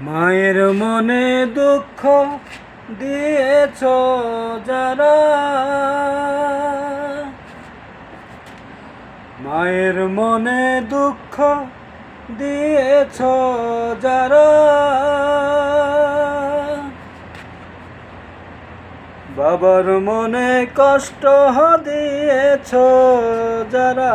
মায়ের মনে দুঃখ দিয়েছ যারা, মায়ের মনে দুঃখ দিয়েছ যারা, বাবার মনে কষ্ট দিয়েছ যারা,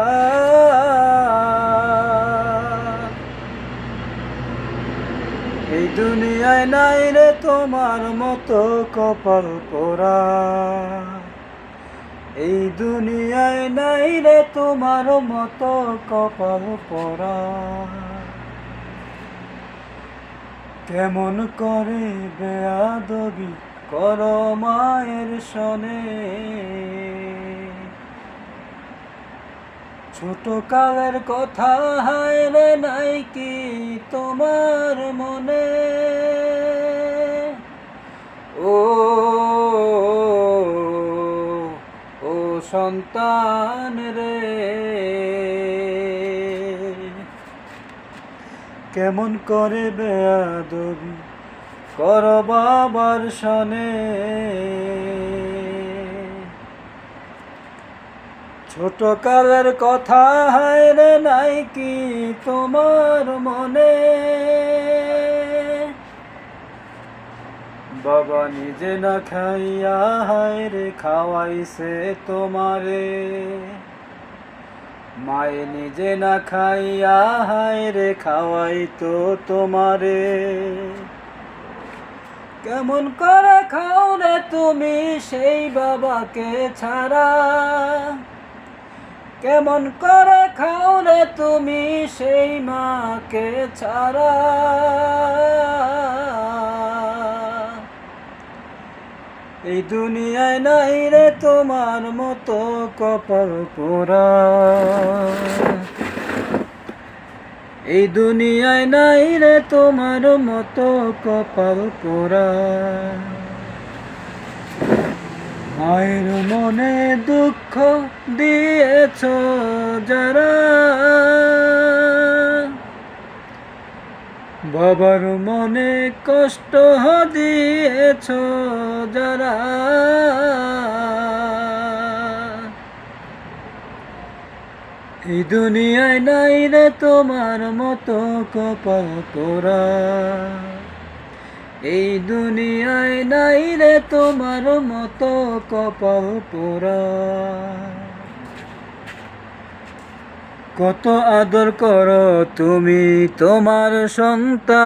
এই দুনিয়ায় নাই রে তোমার মতো কপাল পোড়া, এই দুনিয়ায় নাই রে তোমার মতো কপাল পোড়া। কেমন করে বেয়াদবি করো মায়ের সনে, ছোট কালের কথা হায় রে নাই কি তোমার মনে। ও ও সন্তান রে, কেমন করে বেয়াদবি কর বাবার সনে, ছোট কালের কথা হায় রে নাই কি তোমার মনে। বাবা নিজে না খাইয়া হায় রে খাওয়াইছে তোমারে, মায়ে নিজে না খাইয়া হায় রে খাওয়াইতো তোমারে। কেমন করে খাও রে তুমি সেই বাবাকে ছাড়া, কেমন করে খাও রে তুমি সেই মাকে ছাড়া। এই দুনিয়ায় নাই রে তোমার মতো কপাল পোড়া, এই দুনিয়ায় নাই রে তোমার মতো কপাল পোড়া। মায়ের মনে দুঃখ দিয়েছ যারা, বাবার মনে কষ্ট দিয়েছ যারা, এই দুনিয়ায় নাই রে তোমার মতো কপাল পোড়া, এই দুনিয়ায় নাই রে তোমার মতো কপাল পোড়া। কত আদর করো তুমি তোমার সন্তান,